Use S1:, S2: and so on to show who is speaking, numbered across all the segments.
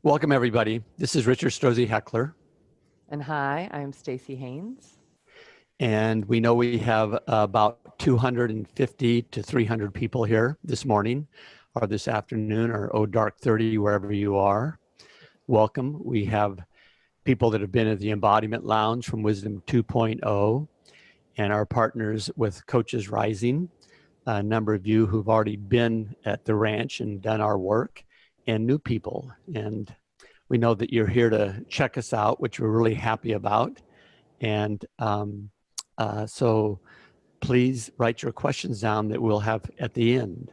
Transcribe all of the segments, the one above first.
S1: Welcome, everybody. This is Richard Strozzi-Heckler.
S2: And hi, I'm Staci Haines.
S1: And we know we have about 250 to 300 people here this morning or this afternoon or dark 30, wherever you are. Welcome. We have people that have been at the Embodiment Lounge from Wisdom 2.0 and our partners with Coaches Rising, a number of you who've already been at the ranch and done our work, and new people. And we know that you're here to check us out, which we're really happy about. And so please write your questions down that we'll have at the end.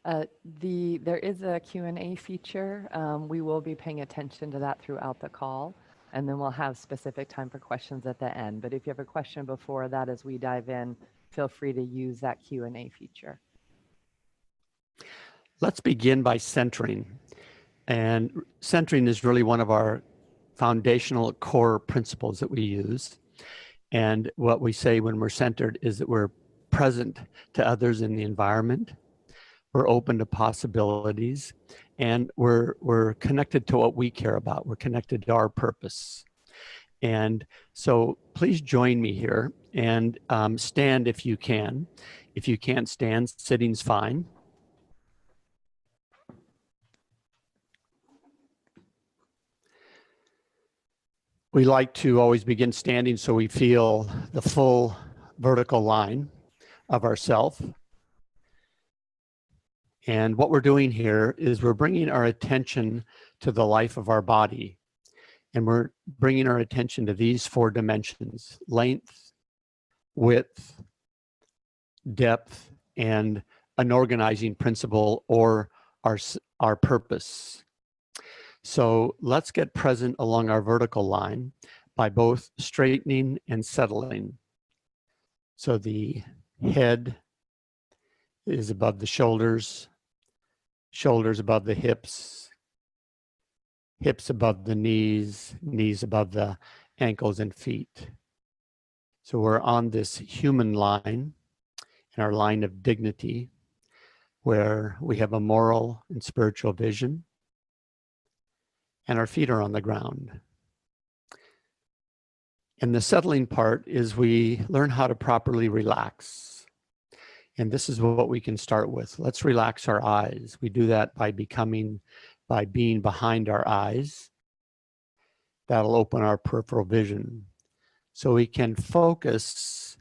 S2: There is a Q&A feature. We will be paying attention to that throughout the call, and then we'll have specific time for questions at the end. But if you have a question before that, as we dive in, feel free to use that Q&A feature.
S1: Let's begin by centering. And centering is really one of our foundational core principles that we use. And what we say when we're centered is that we're present to others in the environment, we're open to possibilities, and we're connected to what we care about. We're connected to our purpose. And so please join me here and stand if you can. If you can't stand, sitting's fine. We like to always begin standing so we feel the full vertical line of ourself. And what we're doing here is we're bringing our attention to the life of our body. And we're bringing our attention to these four dimensions: length, width, depth, and an organizing principle, or our purpose. So let's get present along our vertical line by both straightening and settling. So the head is above the shoulders, shoulders above the hips, hips above the knees, knees above the ankles and feet. So we're on this human line, in our line of dignity, where we have a moral and spiritual vision, and our feet are on the ground. And the settling part is we learn how to properly relax. And this is what we can start with. Let's relax our eyes. We do that by being behind our eyes. That'll open our peripheral vision. So we can focus,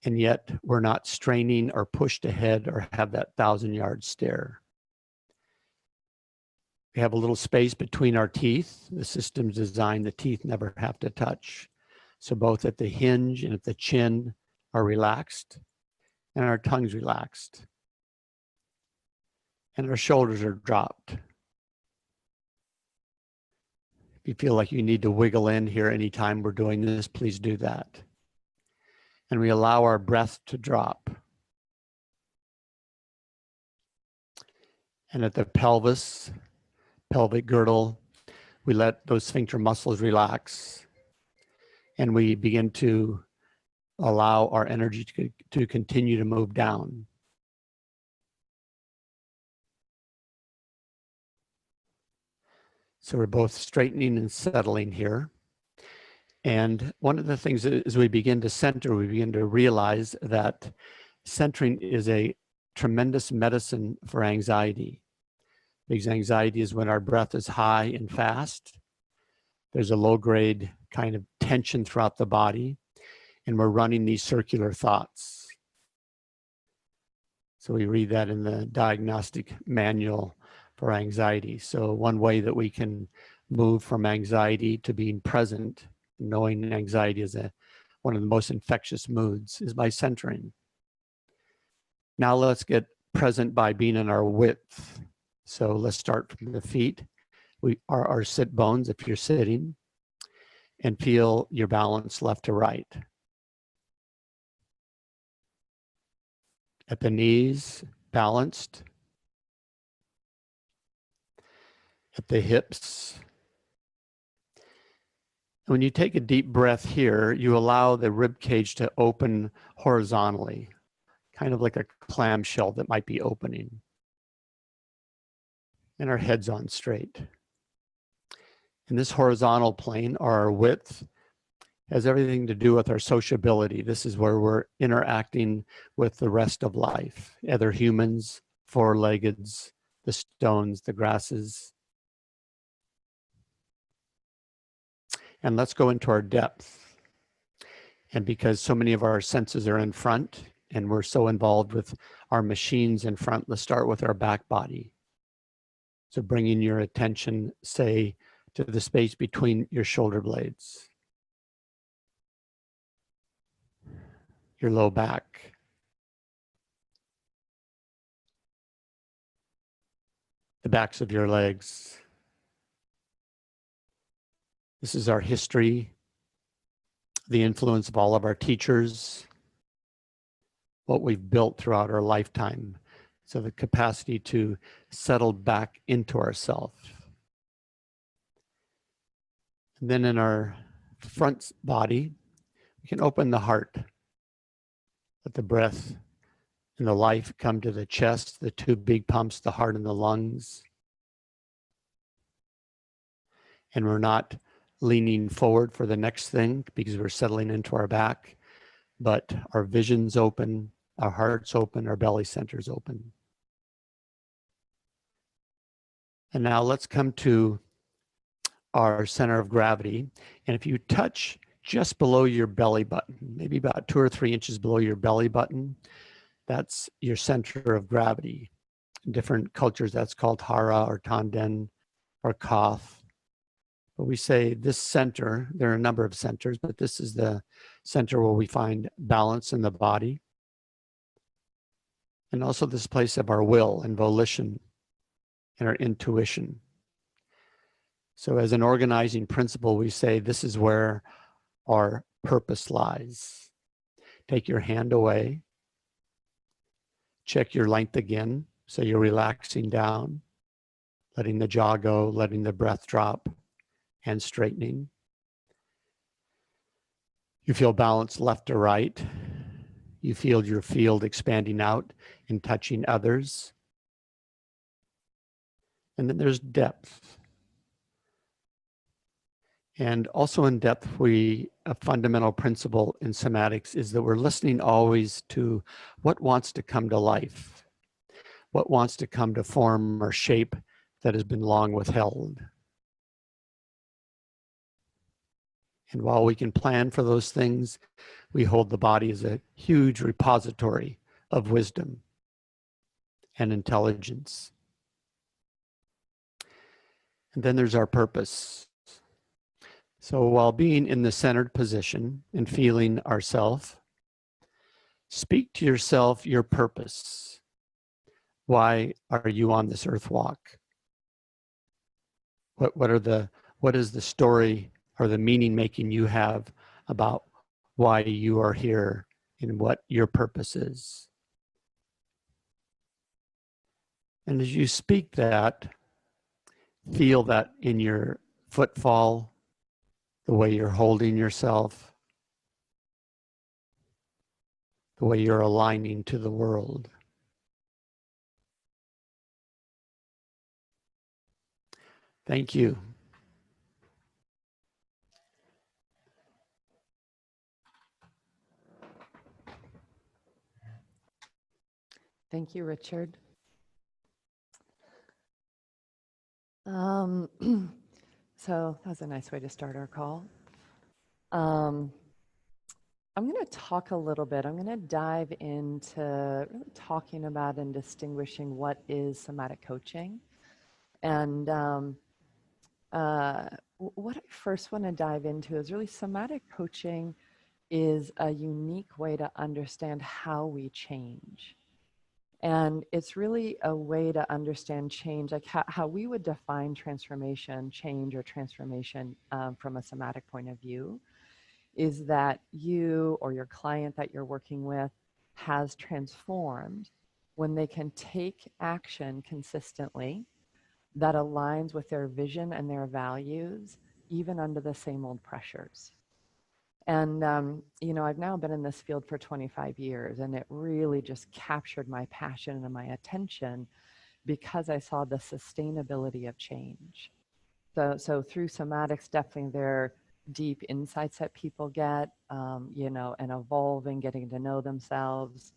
S1: and yet we're not straining or pushed ahead or have that 1,000-yard stare. We have a little space between our teeth. The system's designed the teeth never have to touch. So both at the hinge and at the chin are relaxed, and our tongue's relaxed. And our shoulders are dropped. If you feel like you need to wiggle in here anytime we're doing this, please do that. And we allow our breath to drop. And at the pelvis, pelvic girdle, we let those sphincter muscles relax, and we begin to allow our energy to continue to move down. So we're both straightening and settling here. And one of the things as we begin to center, we begin to realize that centering is a tremendous medicine for anxiety. Because anxiety is when our breath is high and fast. There's a low-grade kind of tension throughout the body, and we're running these circular thoughts. So we read that in the diagnostic manual for anxiety. So one way that we can move from anxiety to being present, knowing anxiety is one of the most infectious moods, is by centering. Now let's get present by being in our width. So let's start from the feet. We are our sit bones if you're sitting, and feel your balance left to right. At the knees, balanced. At the hips. When you take a deep breath here, you allow the rib cage to open horizontally, kind of like a clamshell that might be opening. and our heads on straight. And this horizontal plane, or our width, has everything to do with our sociability. This is where we're interacting with the rest of life, other humans, four-leggeds, the stones, the grasses. And let's go into our depth. And because so many of our senses are in front and we're so involved with our machines in front, let's start with our back body. So bringing your attention, say, to the space between your shoulder blades, your low back, the backs of your legs. This is our history, the influence of all of our teachers, what we've built throughout our lifetime. So the capacity to settle back into ourselves. And then in our front body, we can open the heart. Let the breath and the life come to the chest, the two big pumps, the heart and the lungs. And we're not leaning forward for the next thing because we're settling into our back, but our vision's open, our heart's open, our belly center's open. And now let's come to our center of gravity. And if you touch just below your belly button, maybe about 2 or 3 inches below your belly button, that's your center of gravity. In different cultures, that's called hara or tanden or koth. But we say this center, there are a number of centers, but this is the center where we find balance in the body. And also this place of our will and volition and our intuition. So as an organizing principle, we say this is where our purpose lies. Take your hand away. Check your length again. So you're relaxing down, letting the jaw go, letting the breath drop, and straightening. You feel balance left to right. You feel your field expanding out and touching others. And then there's depth. And also in depth, a fundamental principle in somatics is that we're listening always to what wants to come to life, what wants to come to form or shape that has been long withheld. And while we can plan for those things, we hold the body as a huge repository of wisdom and intelligence. And then there's our purpose. So while being in the centered position and feeling ourself, speak to yourself your purpose. Why are you on this earth walk? What is the story or the meaning making you have about why you are here and what your purpose is? And as you speak that, feel that in your footfall, the way you're holding yourself, the way you're aligning to the world. Thank you.
S2: Thank you, Richard. So that was a nice way to start our call. I'm going to talk a little bit. I'm going to dive into really talking about and distinguishing what is somatic coaching. And what I first want to dive into is really somatic coaching is a unique way to understand how we change. And it's really a way to understand change, like how we would define transformation, change or transformation from a somatic point of view, is that you or your client that you're working with has transformed when they can take action consistently that aligns with their vision and their values, even under the same old pressures. And, I've now been in this field for 25 years, and it really just captured my passion and my attention because I saw the sustainability of change. So through somatics, definitely there are deep insights that people get, and evolving, getting to know themselves.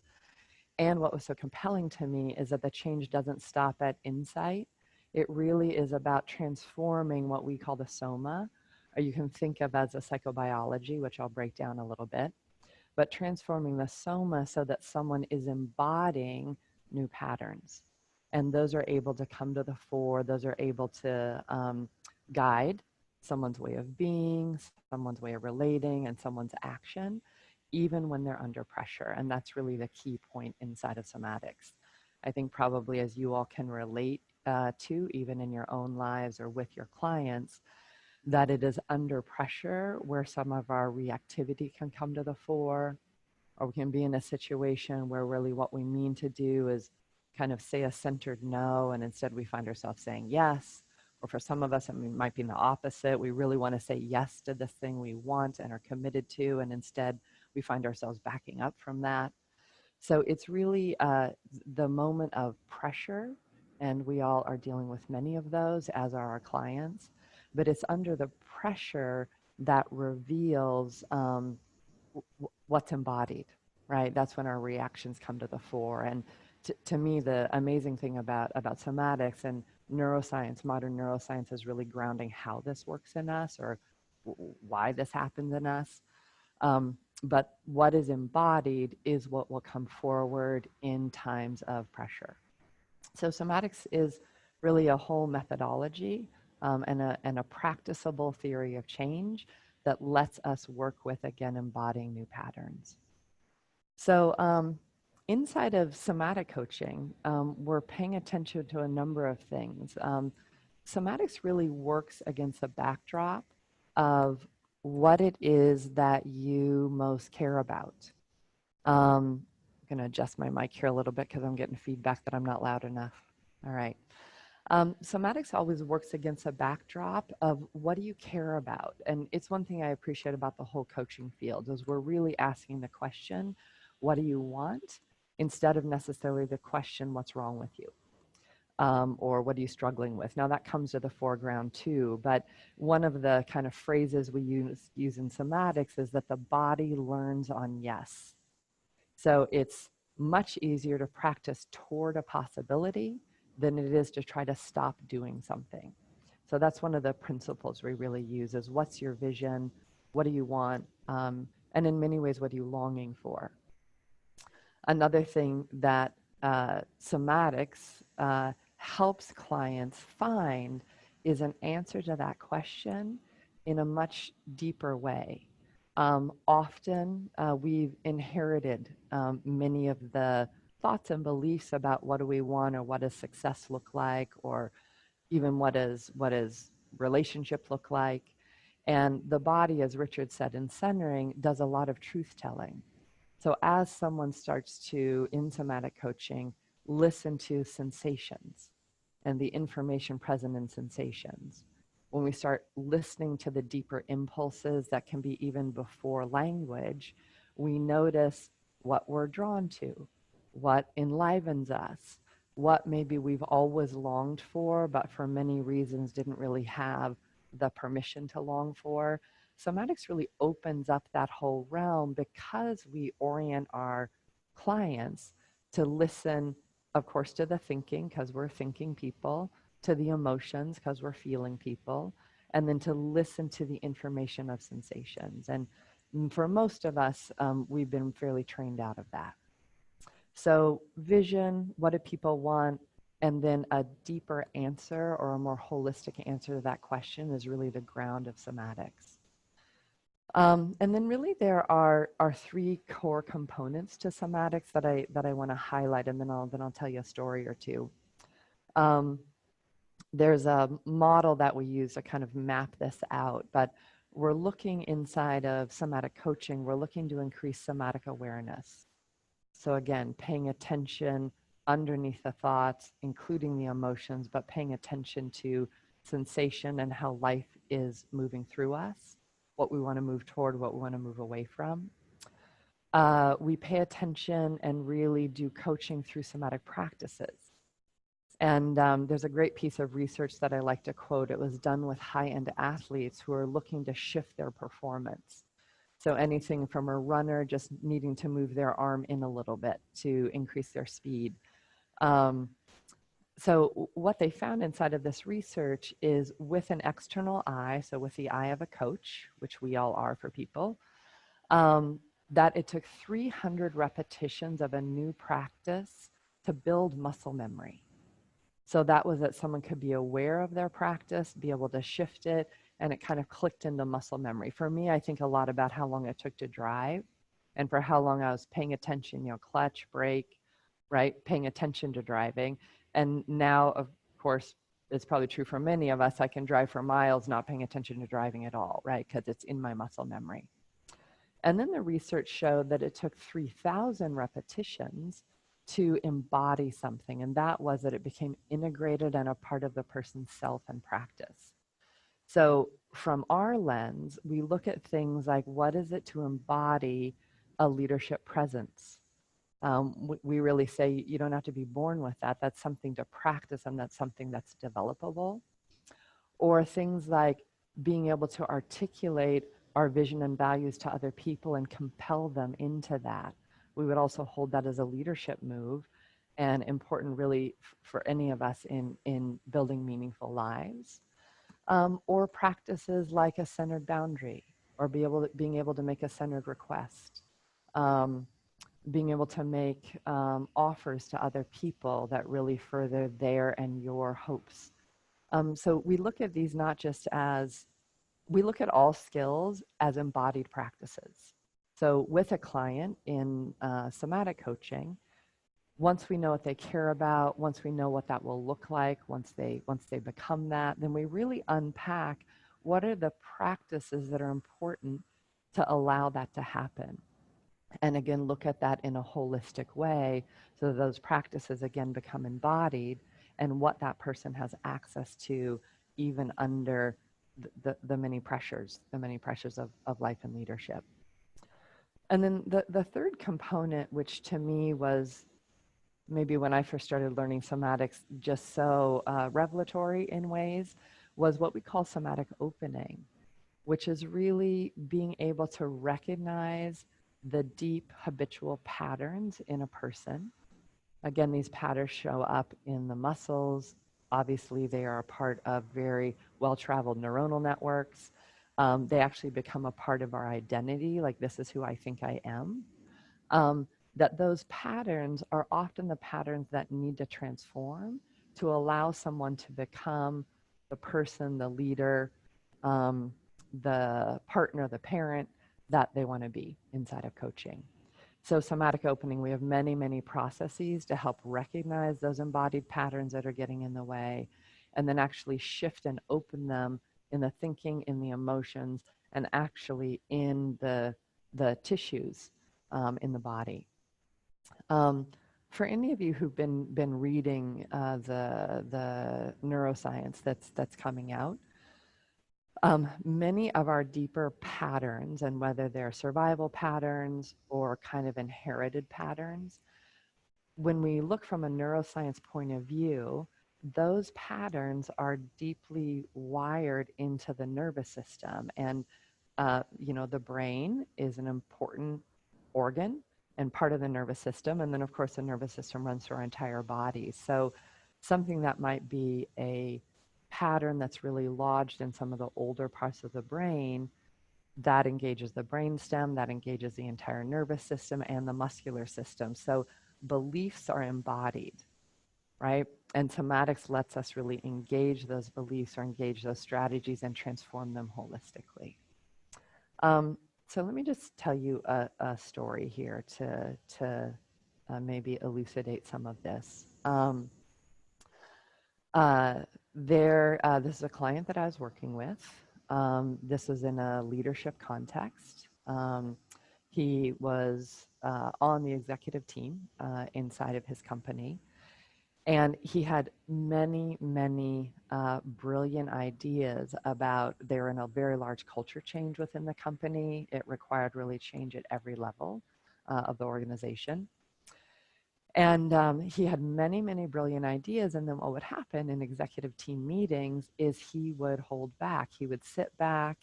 S2: And what was so compelling to me is that the change doesn't stop at insight. It really is about transforming what we call the soma, or you can think of as a psychobiology, which I'll break down a little bit, but transforming the soma so that someone is embodying new patterns. And those are able to come to the fore, those are able to guide someone's way of being, someone's way of relating, and someone's action, even when they're under pressure. And that's really the key point inside of somatics. I think probably as you all can relate to, even in your own lives or with your clients, that it is under pressure where some of our reactivity can come to the fore, or we can be in a situation where really what we mean to do is kind of say a centered no, and instead we find ourselves saying yes. Or for some of us, it might be in the opposite. We really want to say yes to this thing we want and are committed to, and instead we find ourselves backing up from that. So it's really the moment of pressure, and we all are dealing with many of those, as are our clients. But it's under the pressure that reveals what's embodied, right? That's when our reactions come to the fore. And to me, the amazing thing about somatics and neuroscience, modern neuroscience, is really grounding how this works in us, or why this happens in us. But what is embodied is what will come forward in times of pressure. So somatics is really a whole methodology and a practicable theory of change that lets us work with, again, embodying new patterns. So inside of somatic coaching, we're paying attention to a number of things. Somatics really works against the backdrop of what it is that you most care about. I'm going to adjust my mic here a little bit because I'm getting feedback that I'm not loud enough. All right. Somatics always works against a backdrop of what do you care about? And it's one thing I appreciate about the whole coaching field is we're really asking the question, what do you want? Instead of necessarily the question, what's wrong with you? Or what are you struggling with? Now that comes to the foreground too, but one of the kind of phrases we use in somatics is that the body learns on yes. So it's much easier to practice toward a possibility than it is to try to stop doing something. So that's one of the principles we really use is what's your vision? What do you want? And in many ways, what are you longing for? Another thing that somatics helps clients find is an answer to that question in a much deeper way. Often we've inherited many of the thoughts and beliefs about what do we want, or what does success look like, or even what does relationship look like. And the body, as Richard said in centering, does a lot of truth telling. So as someone starts to, in somatic coaching, listen to sensations and the information present in sensations, when we start listening to the deeper impulses that can be even before language, we notice what we're drawn to, what enlivens us, what maybe we've always longed for, but for many reasons didn't really have the permission to long for. Somatics really opens up that whole realm because we orient our clients to listen, of course, to the thinking, because we're thinking people, to the emotions, because we're feeling people, and then to listen to the information of sensations. And for most of us, we've been fairly trained out of that. So vision, what do people want? And then a deeper answer or a more holistic answer to that question is really the ground of somatics. And then really there are three core components to somatics that I want to highlight, and then I'll tell you a story or two. There's a model that we use to kind of map this out, but we're looking inside of somatic coaching, we're looking to increase somatic awareness. So again, paying attention underneath the thoughts, including the emotions, but paying attention to sensation and how life is moving through us, what we want to move toward, what we want to move away from. We pay attention and really do coaching through somatic practices. And there's a great piece of research that I like to quote. It was done with high-end athletes who are looking to shift their performance. So anything from a runner just needing to move their arm in a little bit to increase their speed. So what they found inside of this research is with an external eye, so with the eye of a coach, which we all are for people, that it took 300 repetitions of a new practice to build muscle memory. So that was that someone could be aware of their practice, be able to shift it, and it kind of clicked into muscle memory. For me, I think a lot about how long it took to drive and for how long I was paying attention, clutch, brake, right? Paying attention to driving. And now, of course, it's probably true for many of us, I can drive for miles not paying attention to driving at all, right? Because it's in my muscle memory. And then the research showed that it took 3,000 repetitions to embody something. And that was that it became integrated and a part of the person's self and practice. So from our lens, we look at things like what is it to embody a leadership presence? We really say you don't have to be born with that. That's something to practice and that's something that's developable. Or things like being able to articulate our vision and values to other people and compel them into that. We would also hold that as a leadership move and important really for any of us in building meaningful lives. Or practices like a centered boundary or being able to make a centered request. Being able to make offers to other people that really further their and your hopes. So we look at these not just as, we look at all skills as embodied practices. So with a client in somatic coaching, once we know what they care about, once we know what that will look like, once they become that, then we really unpack what are the practices that are important to allow that to happen. And again, look at that in a holistic way so that those practices again become embodied and what that person has access to even under the many pressures of life and leadership. And then the third component, which to me was maybe when I first started learning somatics just so revelatory in ways, was what we call somatic opening, which is really being able to recognize the deep habitual patterns in a person. Again, these patterns show up in the muscles. Obviously, they are a part of very well-traveled neuronal networks. They actually become a part of our identity, like this is who I think I am. That those patterns are often the patterns that need to transform to allow someone to become the person, the leader, the partner, the parent that they want to be inside of coaching. So somatic opening, we have many, many processes to help recognize those embodied patterns that are getting in the way, and then actually shift and open them in the thinking, in the emotions, and actually in the tissues in the body. For any of you who've been reading the neuroscience that's coming out, many of our deeper patterns, and whether they're survival patterns or kind of inherited patterns, when we look from a neuroscience point of view, those patterns are deeply wired into the nervous system. And, the brain is an important organ and part of the nervous system. And then, of course, the nervous system runs through our entire body. So something that might be a pattern that's really lodged in some of the older parts of the brain, that engages the brainstem, that engages the entire nervous system and the muscular system. So beliefs are embodied, right? And somatics lets us really engage those beliefs or engage those strategies and transform them holistically. So let me just tell you a story here to maybe elucidate some of this. This is a client that I was working with. This was in a leadership context. He was on the executive team inside of his company. And he had many, many brilliant ideas about, they're in a very large culture change within the company. It required really change at every level of the organization. And he had many, many brilliant ideas. And then what would happen in executive team meetings is he would hold back. He would sit back.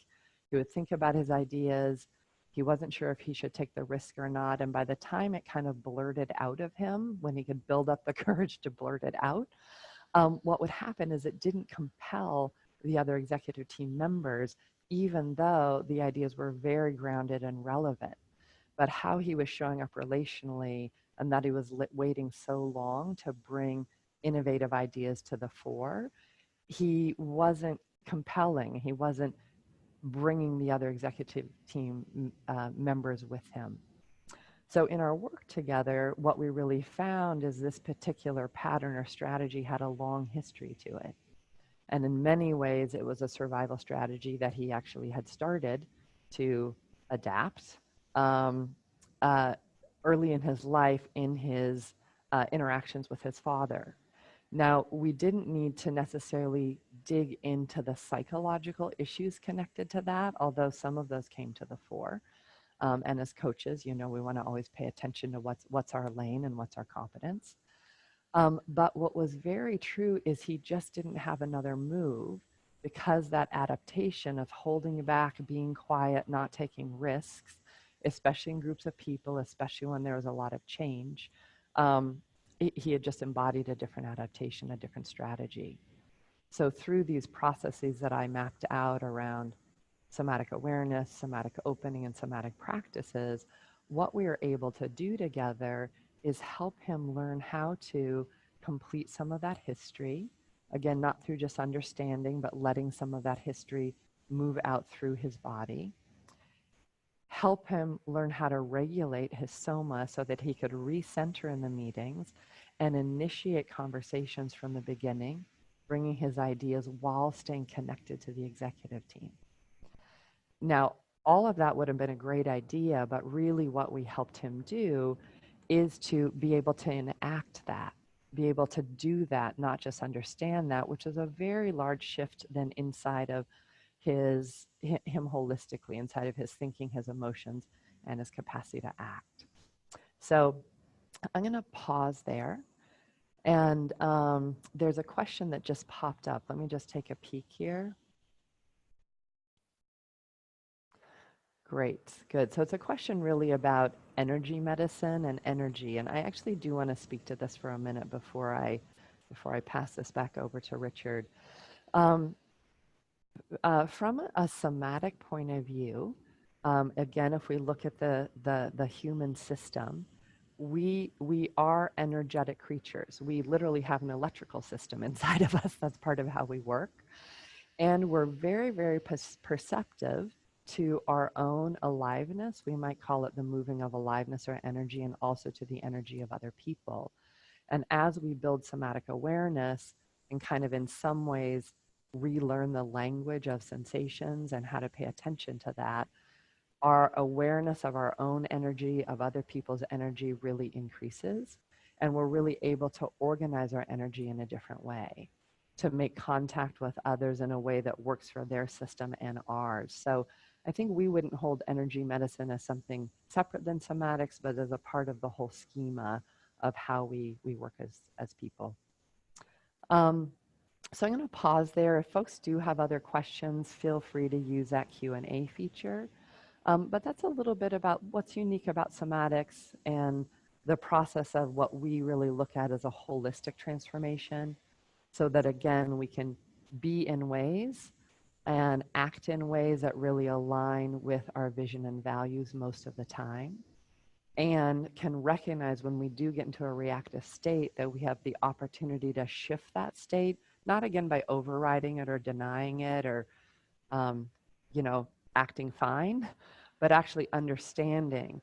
S2: He would think about his ideas. He wasn't sure if he should take the risk or not. And by the time it kind of blurted out of him, when he could build up the courage to blurt it out, what would happen is it didn't compel the other executive team members, even though the ideas were very grounded and relevant. But how he was showing up relationally, and that he was waiting so long to bring innovative ideas to the fore, he wasn't compelling. He wasn't bringing the other executive team members with him. So in our work together, what we really found is this particular pattern or strategy had a long history to it. And in many ways, it was a survival strategy that he actually had started to adapt early in his life in his interactions with his father. Now, we didn't need to necessarily dig into the psychological issues connected to that, although some of those came to the fore. And as coaches, you know, we want to always pay attention to what's our lane and what's our competence. But what was very true is he just didn't have another move, because that adaptation of holding back, being quiet, not taking risks, especially in groups of people, especially when there was a lot of change, he had just embodied a different adaptation, a different strategy. So through these processes that I mapped out around somatic awareness, somatic opening, and somatic practices, what we are able to do together is help him learn how to complete some of that history. Again, not through just understanding, but letting some of that history move out through his body. Help him learn how to regulate his soma so that he could recenter in the meetings and initiate conversations from the beginning, bringing his ideas while staying connected to the executive team. Now, all of that would have been a great idea, but really what we helped him do is to be able to enact that, be able to do that, not just understand that, which is a very large shift then inside of him holistically, inside of his thinking, his emotions, and his capacity to act. So I'm going to pause there. And there's a question that just popped up. Let me just take a peek here. Great, good. So it's a question really about energy medicine and energy. And I actually do want to speak to this for a minute before I pass this back over to Richard. From a somatic point of view, again, if we look at the human system, we are energetic creatures. We literally have an electrical system inside of us. That's part of how we work. And we're very, very perceptive to our own aliveness. We might call it the moving of aliveness or energy, and also to the energy of other people. And as we build somatic awareness and kind of in some ways relearn the language of sensations and how to pay attention to that, our awareness of our own energy, of other people's energy really increases. And we're really able to organize our energy in a different way, to make contact with others in a way that works for their system and ours. So I think we wouldn't hold energy medicine as something separate than somatics, but as a part of the whole schema of how we work as people. So I'm going to pause there. If folks do have other questions, feel free to use that Q&A feature. But that's a little bit about what's unique about somatics and the process of what we really look at as a holistic transformation, so that, again, we can be in ways and act in ways that really align with our vision and values most of the time, and can recognize when we do get into a reactive state that we have the opportunity to shift that state, not again by overriding it or denying it or, acting fine, but actually understanding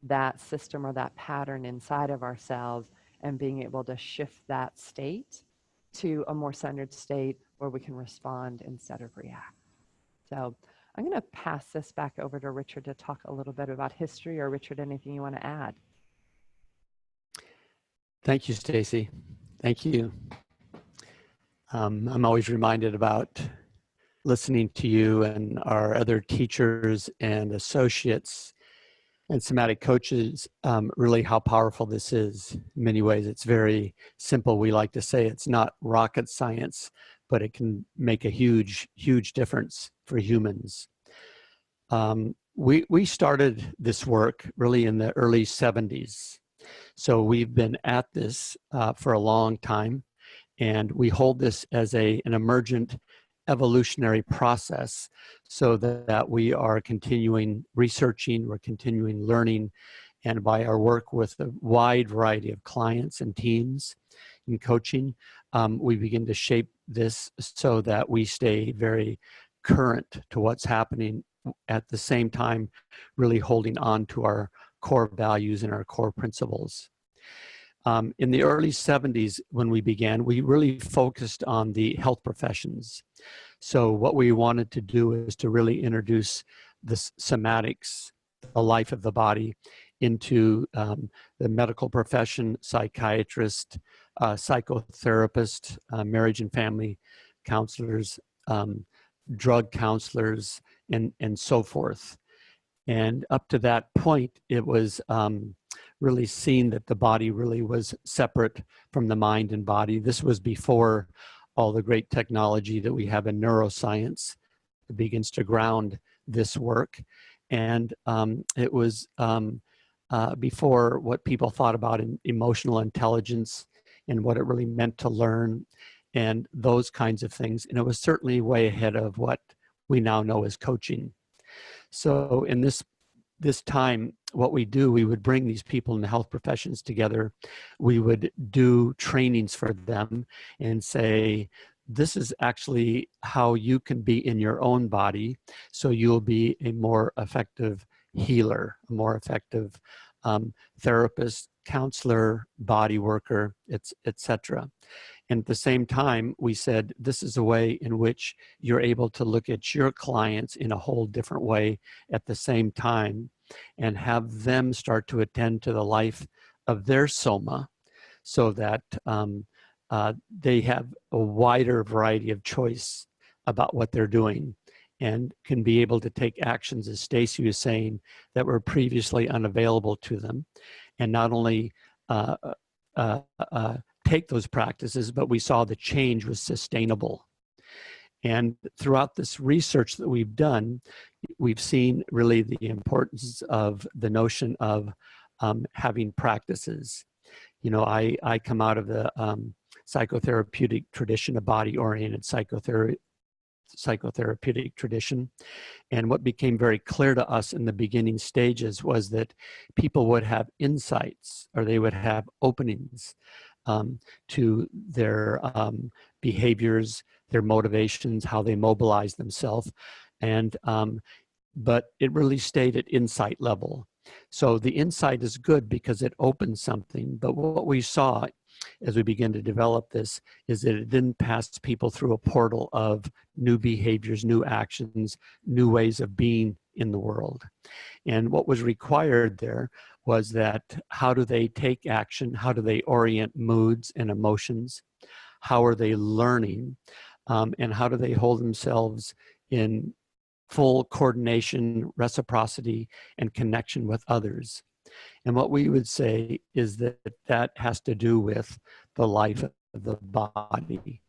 S2: that system or that pattern inside of ourselves and being able to shift that state to a more centered state where we can respond instead of react. So I'm going to pass this back over to Richard to talk a little bit about history. Or Richard, anything you want to add?
S1: Thank you, Staci. Thank you. I'm always reminded about listening to you and our other teachers and associates And somatic coaches, really how powerful this is. In many ways, it's very simple. We like to say it's not rocket science, but it can make a huge, huge difference for humans. We started this work really in the early 70s. So we've been at this for a long time, and we hold this as an emergent evolutionary process, so that we are continuing researching, we're continuing learning, and by our work with a wide variety of clients and teams in coaching, we begin to shape this so that we stay very current to what's happening, at the same time really holding on to our core values and our core principles. In the early 70s, when we began, we really focused on the health professions. So what we wanted to do is to really introduce the somatics, the life of the body, into the medical profession, psychiatrist, psychotherapist, marriage and family counselors, drug counselors, and so forth. And up to that point, it was really seen that the body really was separate from the mind and body. This was before all the great technology that we have in neuroscience that begins to ground this work. And it was before what people thought about in emotional intelligence and what it really meant to learn and those kinds of things. And it was certainly way ahead of what we now know as coaching. So in this time, what we do, we would bring these people in the health professions together. We would do trainings for them and say, this is actually how you can be in your own body, so you'll be a more effective healer, a more effective therapist, counselor, body worker, etc. And at the same time, we said, this is a way in which you're able to look at your clients in a whole different way at the same time, and have them start to attend to the life of their soma, so that they have a wider variety of choice about what they're doing, and can be able to take actions, as Staci was saying, that were previously unavailable to them. And not only take those practices, but we saw the change was sustainable. And throughout this research that we've done, we've seen really the importance of the notion of having practices. You know, I come out of the psychotherapeutic tradition, a body-oriented psychotherapeutic tradition. And what became very clear to us in the beginning stages was that people would have insights, or they would have openings to their behaviors, their motivations, how they mobilize themselves. And but it really stayed at insight level. So the insight is good because it opens something. But what we saw as we began to develop this is that it didn't pass people through a portal of new behaviors, new actions, new ways of being in the world. And what was required there was that, how do they take action? How do they orient moods and emotions? How are they learning? And how do they hold themselves in full coordination, reciprocity, and connection with others? And what we would say is that that has to do with the life of the body.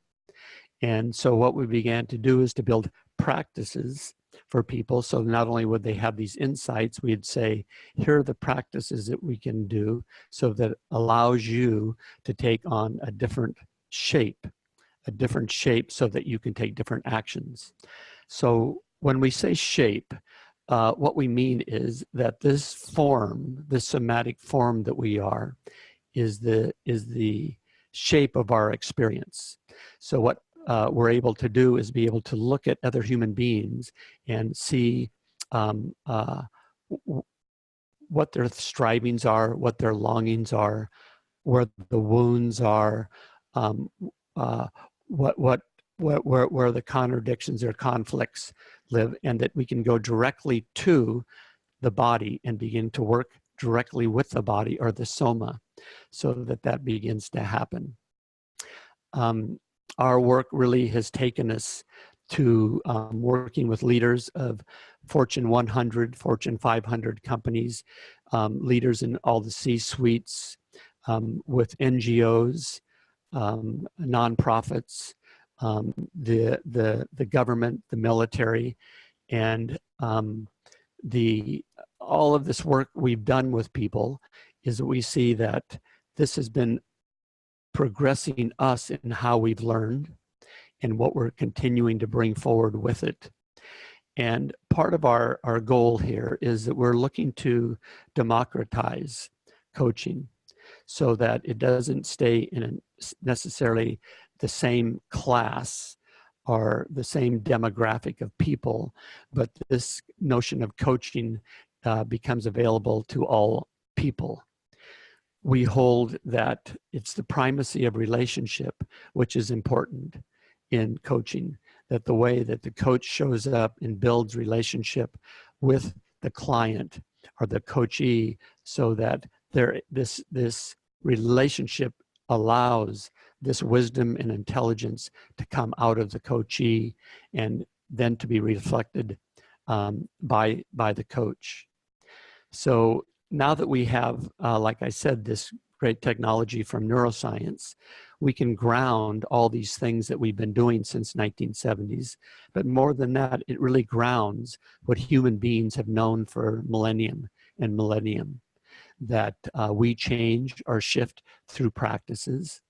S1: And so what we began to do is to build practices for people. So not only would they have these insights, we'd say, here are the practices that we can do so that it allows you to take on a different shape so that you can take different actions. So when we say shape, what we mean is that this form, this somatic form that we are, is the shape of our experience. So what we're able to do is be able to look at other human beings and see what their strivings are, what their longings are, where the wounds are, where the contradictions or conflicts live, and that we can go directly to the body and begin to work directly with the body, or the soma, so that that begins to happen. Our work really has taken us to working with leaders of Fortune 100, Fortune 500 companies, leaders in all the C-suites, with NGOs, nonprofits, the government, the military, and all of this work we've done with people is that we see that this has been progressing us in how we've learned and what we're continuing to bring forward with it. And part of our goal here is that we're looking to democratize coaching so that it doesn't stay in necessarily the same class or the same demographic of people, but this notion of coaching becomes available to all people. We hold that it's the primacy of relationship, which is important in coaching, that the way that the coach shows up and builds relationship with the client or the coachee so that this relationship allows this wisdom and intelligence to come out of the coachee and then to be reflected by the coach. So now that we have, like I said, this great technology from neuroscience, we can ground all these things that we've been doing since 1970s. But more than that, it really grounds what human beings have known for millennium and millennium, that we change or shift through practices,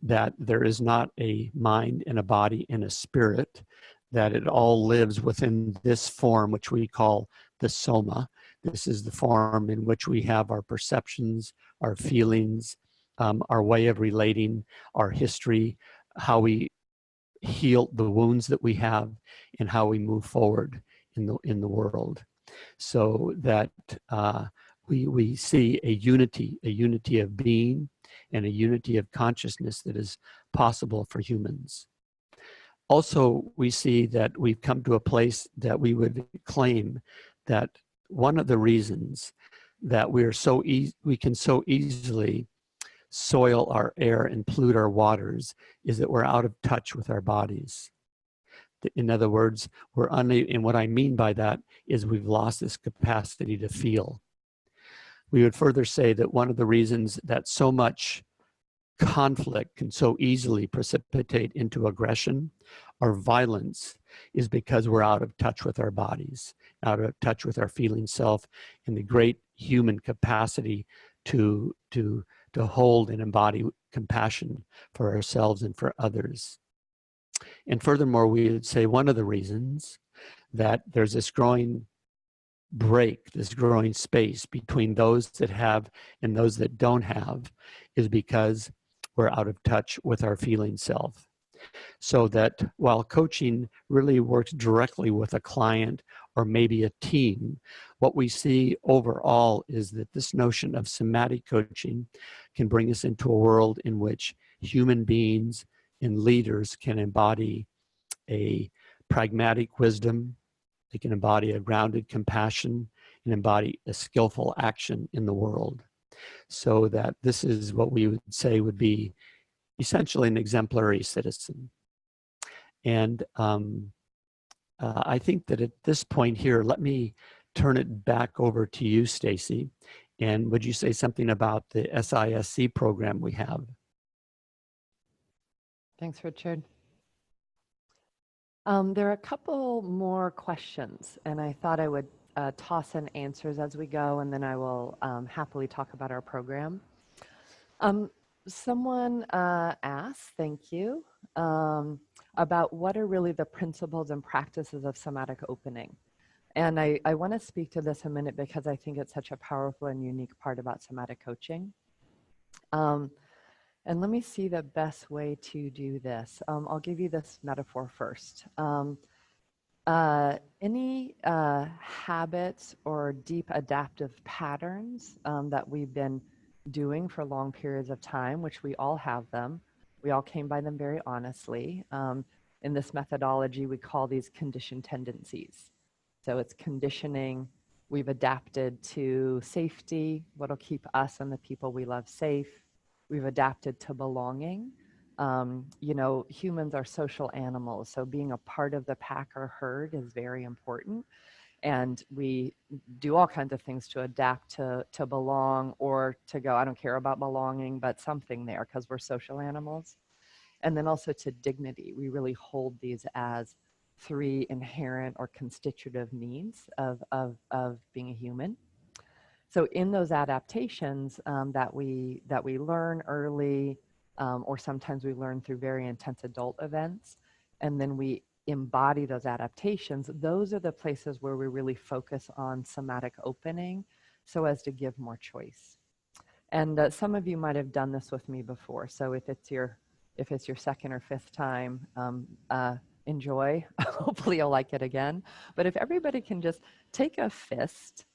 S1: that there is not a mind and a body and a spirit, that it all lives within this form, which we call the soma. This is the form in which we have our perceptions, our feelings, our way of relating, our history, how we heal the wounds that we have, and how we move forward in the world. So that we see a unity of being and a unity of consciousness that is possible for humans. Also, we see that we've come to a place that we would claim that one of the reasons that we can so easily soil our air and pollute our waters is that we're out of touch with our bodies. In other words, we're unable, and what I mean by that is we've lost this capacity to feel. We would further say that one of the reasons that so much conflict can so easily precipitate into aggression or violence is because we're out of touch with our bodies, out of touch with our feeling self, and the great human capacity to hold and embody compassion for ourselves and for others. And furthermore, we would say one of the reasons that there's this growing break, this growing space between those that have and those that don't have is because we're out of touch with our feeling self. So that while coaching really works directly with a client or maybe a team, what we see overall is that this notion of somatic coaching can bring us into a world in which human beings and leaders can embody a pragmatic wisdom, they can embody a grounded compassion, and embody a skillful action in the world. So that this is what we would say would be essentially an exemplary citizen. And I think that at this point here, let me turn it back over to you, Staci. And would you say something about the SISC program we have?
S2: Thanks, Richard. There are a couple more questions, and I thought I would toss in answers as we go, and then I will happily talk about our program. Someone asked, thank you, about what are really the principles and practices of somatic opening. And I want to speak to this a minute because I think it's such a powerful and unique part about somatic coaching. And let me see the best way to do this. I'll give you this metaphor first. Any habits or deep adaptive patterns that we've been doing for long periods of time, which we all have them. We all came by them very honestly. In this methodology, we call these conditioned tendencies. So it's conditioning. We've adapted to safety, what'll keep us and the people we love safe. We've adapted to belonging. You know, humans are social animals, so being a part of the pack or herd is very important. And we do all kinds of things to adapt to belong, or to go, I don't care about belonging, but something there, because we're social animals. And then also to dignity. We really hold these as three inherent or constitutive needs of being a human. So in those adaptations that we learn early, or sometimes we learn through very intense adult events, and then we embody those adaptations, those are the places where we really focus on somatic opening so as to give more choice. And some of you might have done this with me before. So if it's your second or fifth time, enjoy. Hopefully you'll like it again. But if everybody can just take a fist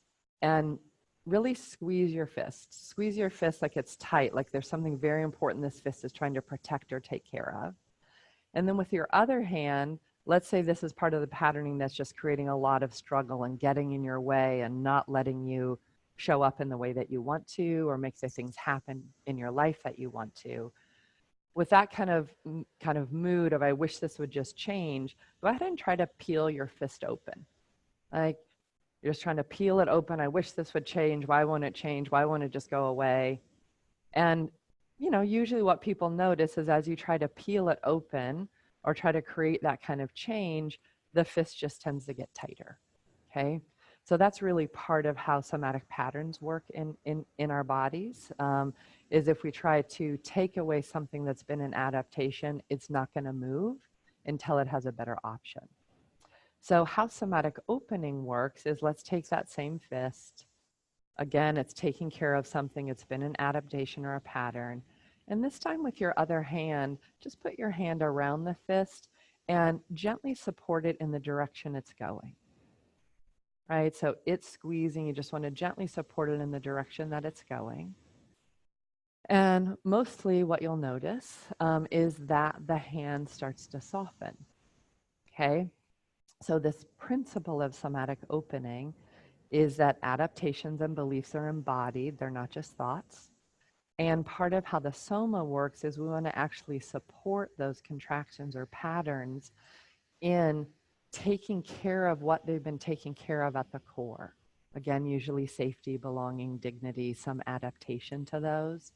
S2: and really squeeze your fist. Squeeze your fist like it's tight, like there's something very important this fist is trying to protect or take care of. And then with your other hand, let's say this is part of the patterning that's just creating a lot of struggle and getting in your way and not letting you show up in the way that you want to, or make the things happen in your life that you want to. With that kind of mood of, I wish this would just change, go ahead and try to peel your fist open. Like, you're just trying to peel it open. I wish this would change. Why won't it change? Why won't it just go away? And, you know, usually what people notice is as you try to peel it open or try to create that kind of change, the fist just tends to get tighter. Okay. So that's really part of how somatic patterns work in our bodies, is if we try to take away something that's been an adaptation, it's not going to move until it has a better option. So how somatic opening works is, let's take that same fist. Again, it's taking care of something. It's been an adaptation or a pattern. And this time with your other hand, just put your hand around the fist and gently support it in the direction it's going. Right? So it's squeezing. You just want to gently support it in the direction that it's going. And mostly what you'll notice is that the hand starts to soften. Okay? So this principle of somatic opening is that adaptations and beliefs are embodied. They're not just thoughts. And part of how the soma works is we want to actually support those contractions or patterns in taking care of what they've been taking care of at the core. Again, usually safety, belonging, dignity, some adaptation to those.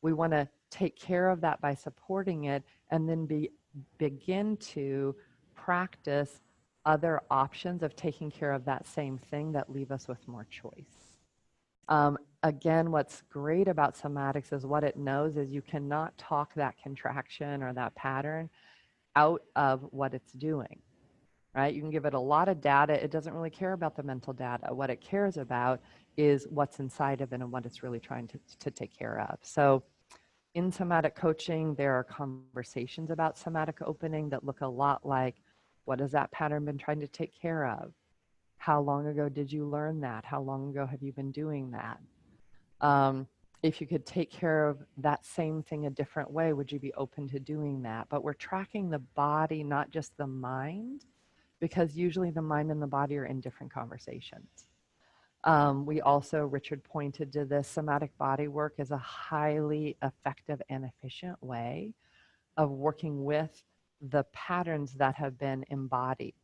S2: We want to take care of that by supporting it, and then begin to practice other options of taking care of that same thing that leave us with more choice. Again, what's great about somatics is what it knows is you cannot talk that contraction or that pattern out of what it's doing, right? You can give it a lot of data. It doesn't really care about the mental data. What it cares about is what's inside of it and what it's really trying to take care of. So in somatic coaching, there are conversations about somatic opening that look a lot like, what has that pattern been trying to take care of? How long ago did you learn that? How long ago have you been doing that? If you could take care of that same thing a different way, would you be open to doing that? But we're tracking the body, not just the mind, because usually the mind and the body are in different conversations. We also, Richard pointed to this, somatic body work is a highly effective and efficient way of working with the patterns that have been embodied.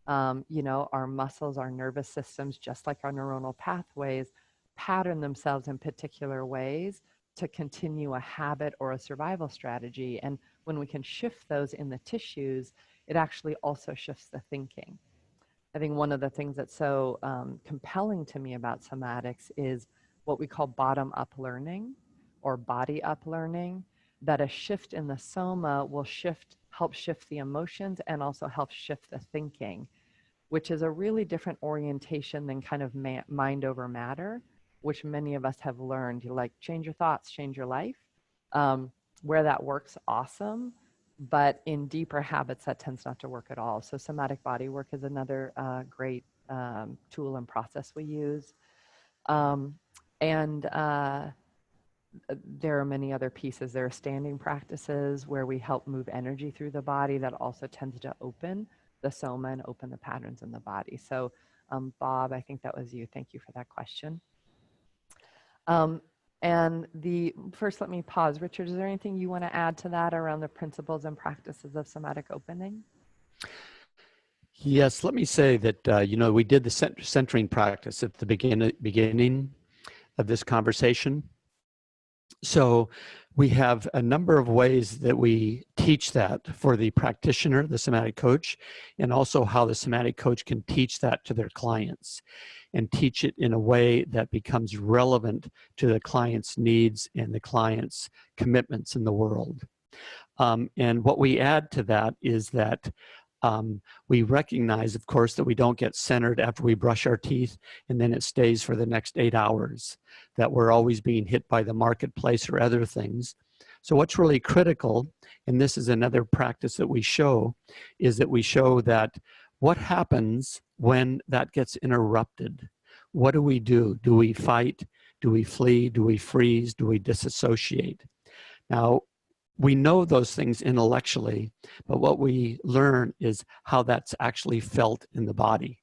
S2: You know, our muscles, our nervous systems, just like our neuronal pathways, pattern themselves in particular ways to continue a habit or a survival strategy. And when we can shift those in the tissues, it actually also shifts the thinking. I think one of the things that's so compelling to me about somatics is what we call bottom-up learning or body-up learning, that a shift in the soma will help shift the emotions and also help shift the thinking, which is a really different orientation than kind of mind over matter, which many of us have learned. You like, change your thoughts, change your life. Where that works, awesome. But in deeper habits, that tends not to work at all. So somatic body work is another great tool and process we use. And there are many other pieces. There are standing practices where we help move energy through the body that also tends to open the soma and open the patterns in the body. So Bob, I think that was you. Thank you for that question. And first, let me pause. Richard, is there anything you want to add to that around the principles and practices of somatic opening?
S1: Yes, let me say that, we did the centering practice at the beginning of this conversation. So we have a number of ways that we teach that for the practitioner, the somatic coach, and also how the somatic coach can teach that to their clients and teach it in a way that becomes relevant to the client's needs and the client's commitments in the world. And what we add to that is that we recognize, of course, that we don't get centered after we brush our teeth and then it stays for the next 8 hours, that we're always being hit by the marketplace or other things. So what's really critical, and this is another practice that we show, is that we show that what happens when that gets interrupted? What do we do? Do we fight? Do we flee? Do we freeze? Do we disassociate? Now, we know those things intellectually, but what we learn is how that's actually felt in the body.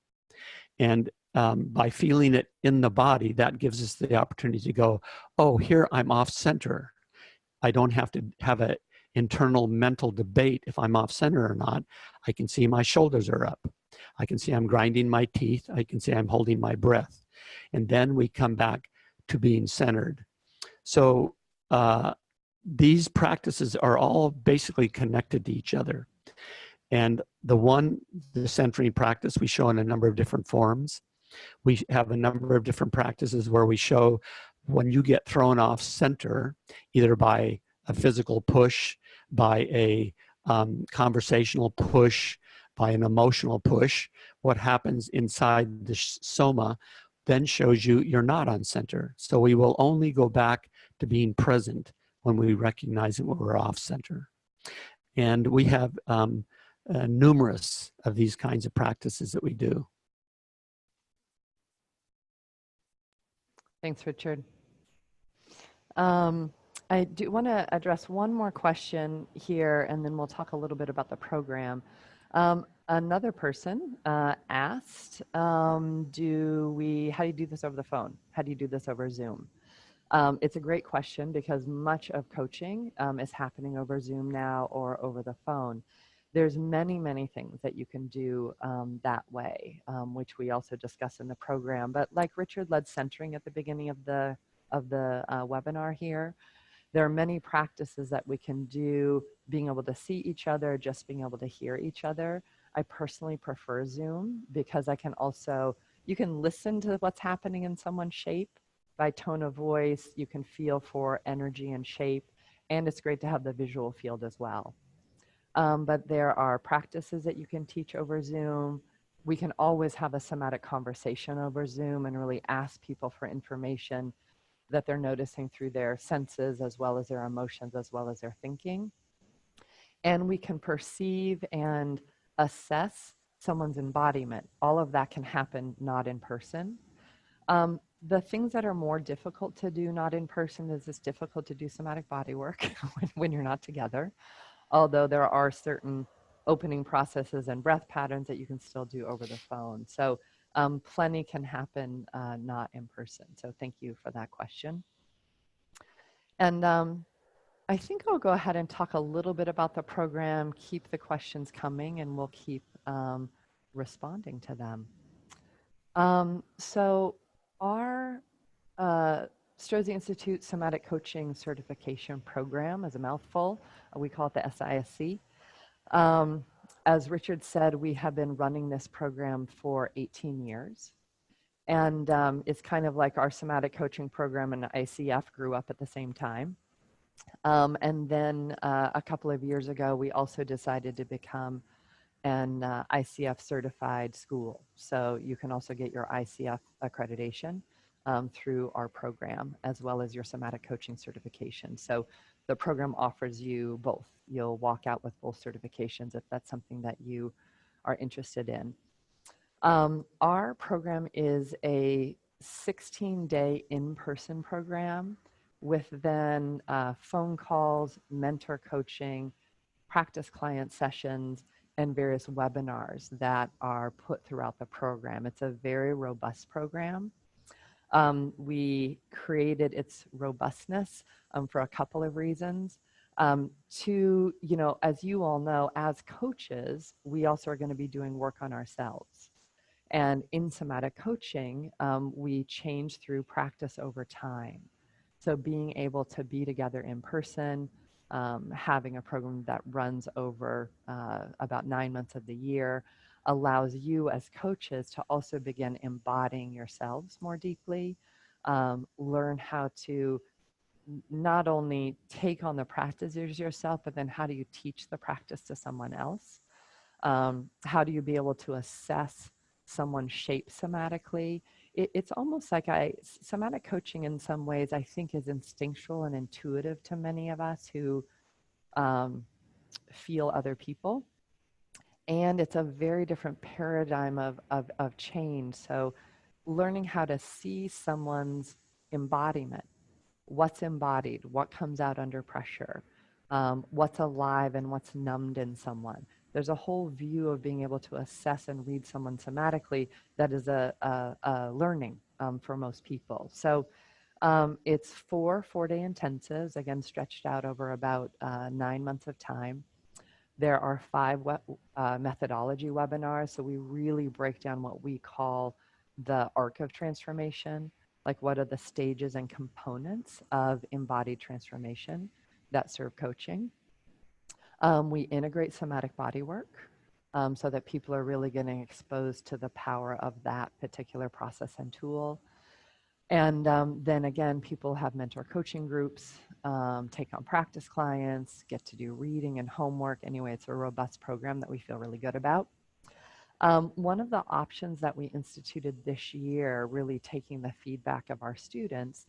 S1: And by feeling it in the body, that gives us the opportunity to go, oh, here I'm off center. I don't have to have an internal mental debate if I'm off center or not. I can see my shoulders are up. I can see I'm grinding my teeth. I can see I'm holding my breath. And then we come back to being centered. So these practices are all basically connected to each other. And the centering practice, we show in a number of different forms. We have a number of different practices where we show when you get thrown off center, either by a physical push, by a conversational push, by an emotional push, what happens inside the soma then shows you you're not on center. So we will only go back to being present when we recognize that we're off center. And we have numerous of these kinds of practices that we do.
S2: Thanks, Richard. I do want to address one more question here, and then we'll talk a little bit about the program. Another person asked, how do you do this over the phone? How do you do this over Zoom? It's a great question because much of coaching is happening over Zoom now or over the phone. There's many, many things that you can do that way, which we also discuss in the program. But like Richard led centering at the beginning of the webinar here, there are many practices that we can do, being able to see each other, just being able to hear each other. I personally prefer Zoom because you can listen to what's happening in someone's shape by tone of voice. You can feel for energy and shape, and it's great to have the visual field as well. But there are practices that you can teach over Zoom. We can always have a somatic conversation over Zoom and really ask people for information that they're noticing through their senses, as well as their emotions, as well as their thinking. And we can perceive and assess someone's embodiment. All of that can happen not in person. The things that are more difficult to do not in person is it's difficult to do somatic body work when you're not together, although there are certain opening processes and breath patterns that you can still do over the phone. So plenty can happen not in person. So thank you for that question. And I think I'll go ahead and talk a little bit about the program, keep the questions coming, and we'll keep responding to them. So our Strozzi Institute Somatic Coaching Certification Program is a mouthful. We call it the SISC. As Richard said, we have been running this program for 18 years. And it's kind of like our somatic coaching program and ICF grew up at the same time. And then a couple of years ago, we also decided to become an ICF certified school. So you can also get your ICF accreditation through our program, as well as your somatic coaching certification. So the program offers you both. You'll walk out with both certifications if that's something that you are interested in. Our program is a 16-day in-person program with then phone calls, mentor coaching, practice client sessions, and various webinars that are put throughout the program. It's a very robust program. We created its robustness for a couple of reasons. As you all know, as coaches, we also are going to be doing work on ourselves. And in somatic coaching, we change through practice over time. So being able to be together in person, having a program that runs over about 9 months of the year, allows you as coaches to also begin embodying yourselves more deeply, learn how to not only take on the practices yourself, but then how do you teach the practice to someone else? How do you be able to assess someone's shape somatically? It's almost like somatic coaching in some ways I think is instinctual and intuitive to many of us who feel other people. And it's a very different paradigm of change. So learning how to see someone's embodiment, what's embodied, what comes out under pressure, what's alive and what's numbed in someone. There's a whole view of being able to assess and read someone somatically that is a learning for most people. So it's 4 4-day intensives, again, stretched out over about 9 months of time. There are 5 methodology webinars, so we really break down what we call the arc of transformation, like what are the stages and components of embodied transformation that serve coaching. We integrate somatic body work so that people are really getting exposed to the power of that particular process and tool. And then again, people have mentor coaching groups, take on practice clients, get to do reading and homework. Anyway, it's a robust program that we feel really good about. One of the options that we instituted this year, really taking the feedback of our students,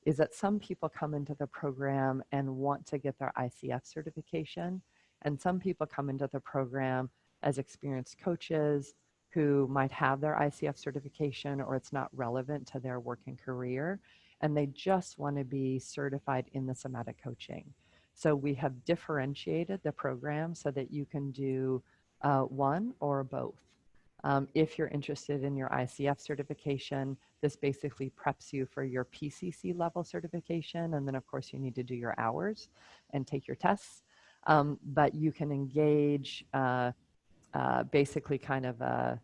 S2: is that some people come into the program and want to get their ICF certification, and some people come into the program as experienced coaches who might have their ICF certification or it's not relevant to their working career, and they just want to be certified in the somatic coaching. So we have differentiated the program so that you can do one or both. If you're interested in your ICF certification, this basically preps you for your PCC level certification, and then of course you need to do your hours and take your tests. But you can engage basically kind of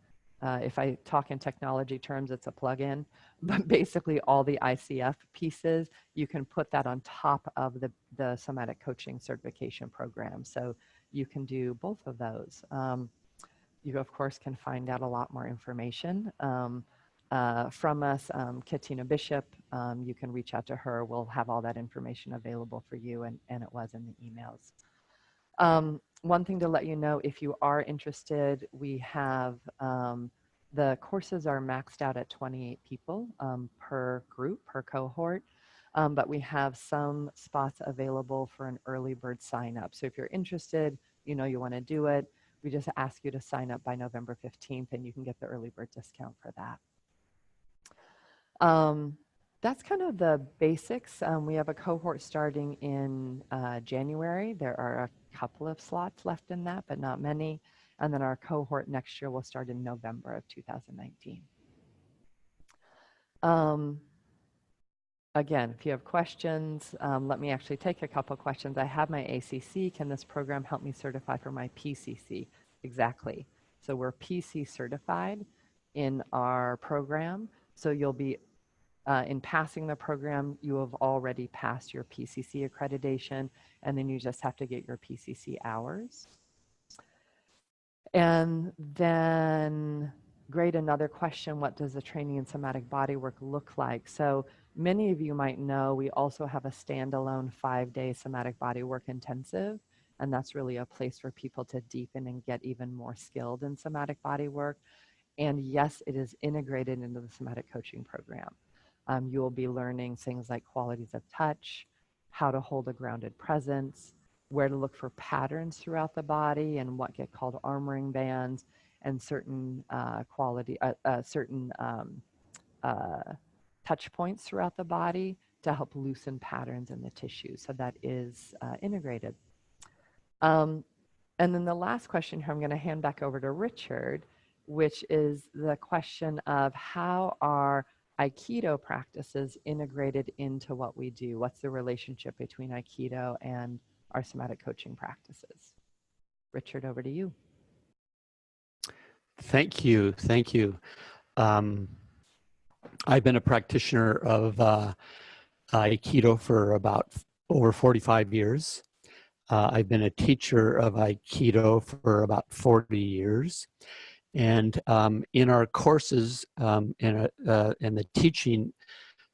S2: if I talk in technology terms, it's a plug-in, but basically all the ICF pieces, you can put that on top of the somatic coaching certification program. So you can do both of those. You, of course, can find out a lot more information from us. Katina Bishop, you can reach out to her. We'll have all that information available for you, and it was in the emails. One thing to let you know, if you are interested, we have the courses are maxed out at 28 people per group, per cohort, but we have some spots available for an early bird sign up. So if you're interested, you know you want to do it, we just ask you to sign up by November 15th and you can get the early bird discount for that. That's kind of the basics. We have a cohort starting in January. There are a couple of slots left in that, but not many. And then our cohort next year will start in November of 2019. Again, if you have questions, let me actually take a couple questions. I have my ACC. Can this program help me certify for my PCC? Exactly. So we're PC certified in our program. So you'll be in passing the program, you have already passed your PCC accreditation, and then you just have to get your PCC hours. And then, great, another question, what does the training in somatic bodywork look like? So many of you might know we also have a standalone 5-day somatic bodywork intensive, and that's really a place for people to deepen and get even more skilled in somatic bodywork. And yes, it is integrated into the somatic coaching program. You will be learning things like qualities of touch, how to hold a grounded presence, where to look for patterns throughout the body and what get called armoring bands, and certain touch points throughout the body to help loosen patterns in the tissue. So that is integrated. And then the last question here, I'm going to hand back over to Richard, which is the question of how are Aikido practices integrated into what we do? What's the relationship between Aikido and our somatic coaching practices? Richard, over to you.
S1: Thank you. Thank you. I've been a practitioner of Aikido for about over 45 years. I've been a teacher of Aikido for about 40 years. And in our courses and the teaching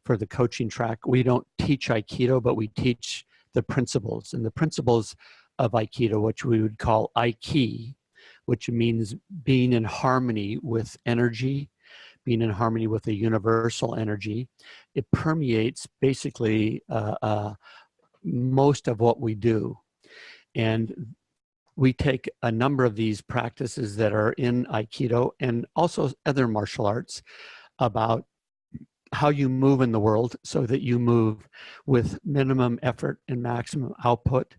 S1: for the coaching track, we don't teach Aikido, but we teach the principles. And the principles of Aikido, which we would call Aiki, which means being in harmony with energy, being in harmony with the universal energy. It permeates basically most of what we do. And we take a number of these practices that are in Aikido and also other martial arts about how you move in the world so that you move with minimum effort and maximum output,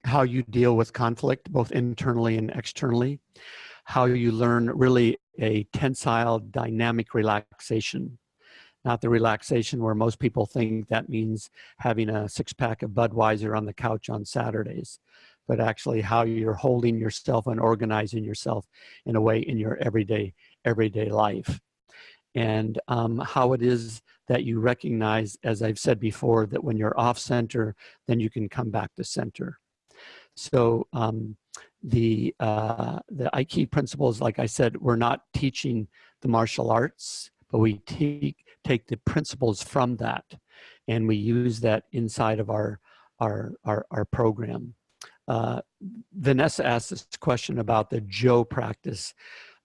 S1: how you deal with conflict, both internally and externally, how you learn really a tensile dynamic relaxation, not the relaxation where most people think that means having a six-pack of Budweiser on the couch on Saturdays, but actually how you're holding yourself and organizing yourself in a way in your everyday life. And how it is that you recognize, as I've said before, that when you're off center, then you can come back to center. So the Aikido principles, like I said, we're not teaching the martial arts, but we take the principles from that, and we use that inside of our program. Vanessa asked this question about the Jo practice,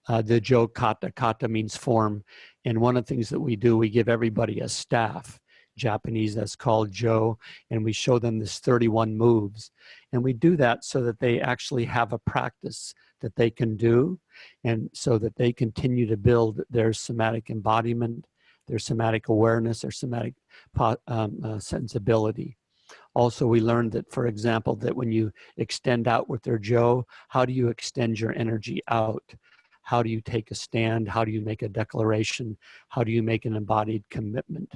S1: the Jo kata. Kata means form, and one of the things that we do, we give everybody a staff. Japanese, that's called Jo, and we show them this 31 moves. And we do that so that they actually have a practice that they can do, and so that they continue to build their somatic embodiment, their somatic awareness, their somatic sensibility. Also, we learned that, for example, that when you extend out with their Jo, how do you extend your energy out? How do you take a stand? How do you make a declaration? How do you make an embodied commitment?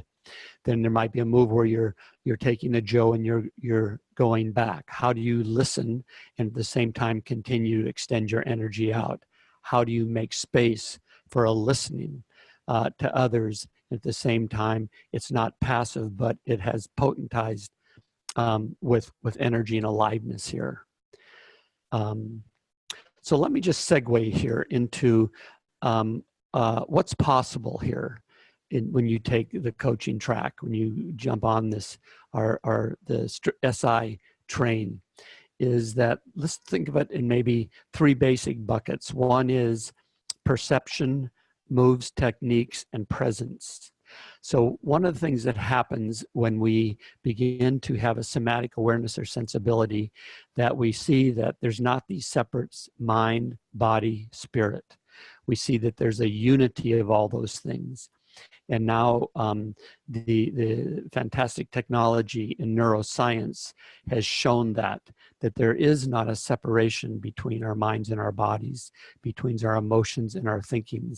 S1: Then there might be a move where you're taking a Jo and you're going back. How do you listen and at the same time continue to extend your energy out? How do you make space for a listening to others at the same time? It's not passive, but it has potentized with energy and aliveness here. So let me just segue here into what's possible here when you take the coaching track, when you jump on this, the SI train, is that let's think of it in maybe three basic buckets. One is perception, moves, techniques, and presence. So one of the things that happens when we begin to have a somatic awareness or sensibility, that we see that there's not these separate mind, body, spirit. We see that there's a unity of all those things. And now the fantastic technology in neuroscience has shown that there is not a separation between our minds and our bodies, between our emotions and our thinking,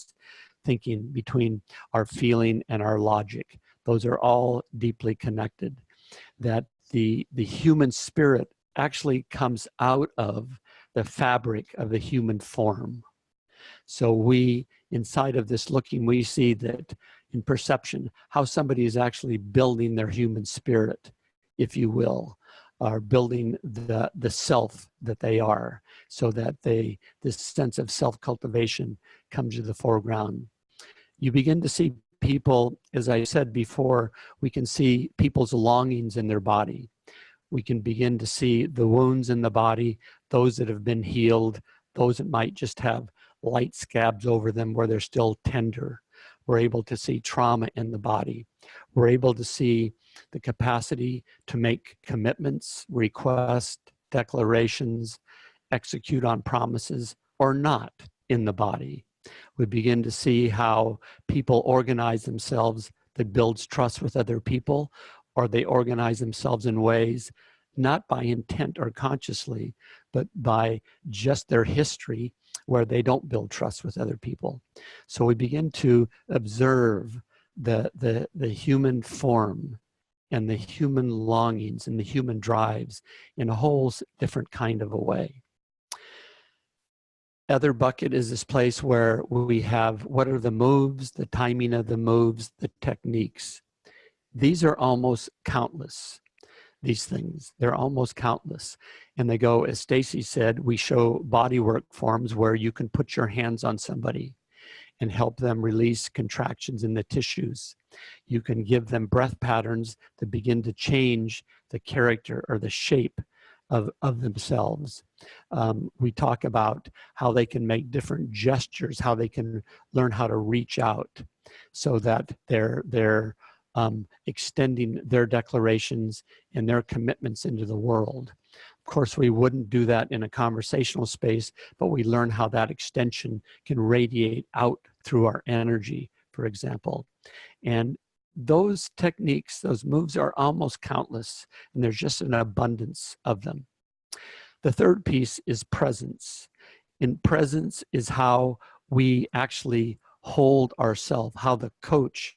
S1: between our feeling and our logic. Those are all deeply connected. That the human spirit actually comes out of the fabric of the human form. So we, inside of this looking, we see that in perception, how somebody is actually building their human spirit, if you will, are building the self that they are, so that this sense of self-cultivation comes to the foreground. You begin to see people, as I said before, we can see people's longings in their body. We can begin to see the wounds in the body, those that have been healed, those that might just have light scabs over them where they're still tender. We're able to see trauma in the body. We're able to see the capacity to make commitments, requests, declarations, execute on promises, or not in the body. We begin to see how people organize themselves that builds trust with other people, or they organize themselves in ways not by intent or consciously, but by just their history where they don't build trust with other people. So we begin to observe the human form and the human longings and the human drives in a whole different kind of a way. Other bucket is this place where we have what are the moves, the timing of the moves, the techniques. These are almost countless, these things. They're almost countless. And they go, as Staci said, we show bodywork forms where you can put your hands on somebody and help them release contractions in the tissues. You can give them breath patterns that begin to change the character or the shape of themselves. We talk about how they can make different gestures, how they can learn how to reach out so that they're extending their declarations and their commitments into the world. Of course, we wouldn't do that in a conversational space, but we learn how that extension can radiate out through our energy, for example. And those techniques, those moves are almost countless, and there's just an abundance of them. The third piece is presence. And presence is how we actually hold ourselves, how the coach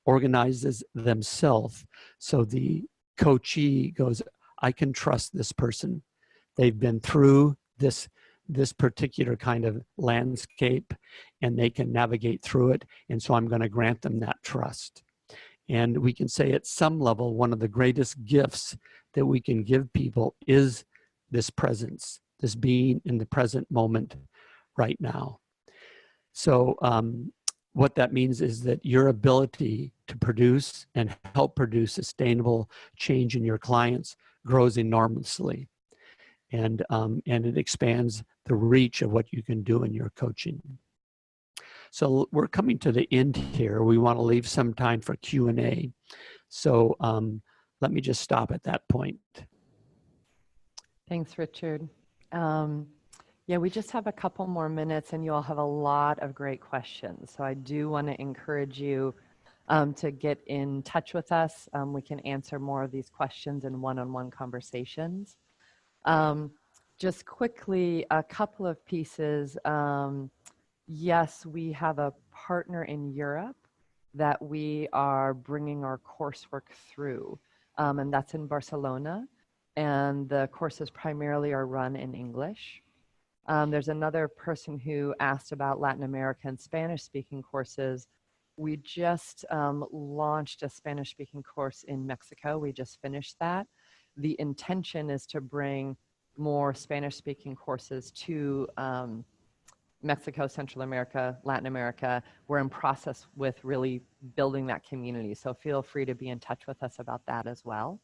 S1: organizes themselves. So the coachee goes, I can trust this person. They've been through this particular kind of landscape and they can navigate through it. And so I'm going to grant them that trust. And we can say at some level, one of the greatest gifts that we can give people is this presence, this being in the present moment right now. So what that means is that your ability to produce and help produce sustainable change in your clients grows enormously. And it expands the reach of what you can do in your coaching. So we're coming to the end here. We want to leave some time for Q&A. So let me just stop at that point.
S2: Thanks, Richard. Yeah, we just have a couple more minutes and you all have a lot of great questions. So I do want to encourage you to get in touch with us. We can answer more of these questions in one-on-one conversations. Just quickly, a couple of pieces. Yes, we have a partner in Europe that we are bringing our coursework through, and that's in Barcelona. And the courses primarily are run in English. There's another person who asked about Latin America and Spanish-speaking courses. We just launched a Spanish-speaking course in Mexico. We just finished that. The intention is to bring more Spanish-speaking courses to Mexico, Central America, Latin America. We're in process with really building that community. So feel free to be in touch with us about that as well.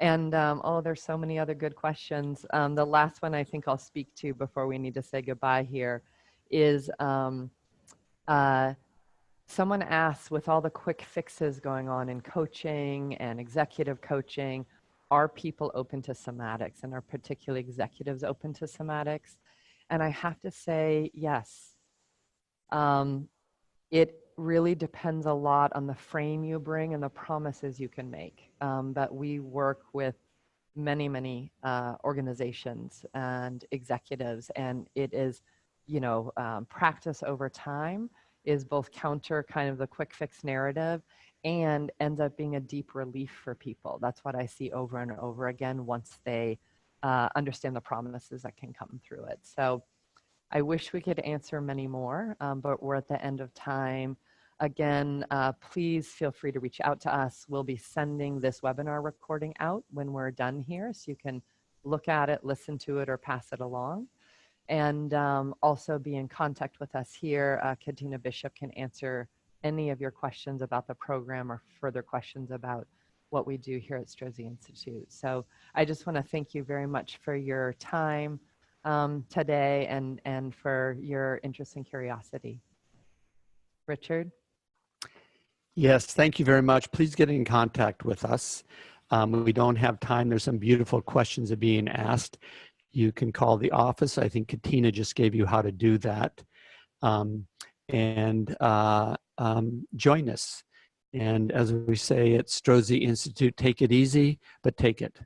S2: And oh, there's so many other good questions. The last one I think I'll speak to before we need to say goodbye here is someone asks, with all the quick fixes going on in coaching and executive coaching, are people open to somatics, and are particularly executives open to somatics? And I have to say, yes. It really depends a lot on the frame you bring and the promises you can make. But we work with many, many organizations and executives, and it is, you know, practice over time is both counter kind of the quick fix narrative and ends up being a deep relief for people. That's what I see over and over again once they understand the promises that can come through it. So I wish we could answer many more, but we're at the end of time. Again, please feel free to reach out to us. We'll be sending this webinar recording out when we're done here, so you can look at it, listen to it, or pass it along. And also be in contact with us here. Katina Bishop can answer any of your questions about the program or further questions about what we do here at Strozzi Institute. So I just want to thank you very much for your time today and for your interest and curiosity. Richard?
S1: Yes, thank you very much. Please get in contact with us. We don't have time. There's some beautiful questions that are being asked. You can call the office. I think Katina just gave you how to do that. Join us. And as we say at Strozzi Institute, take it easy, but take it.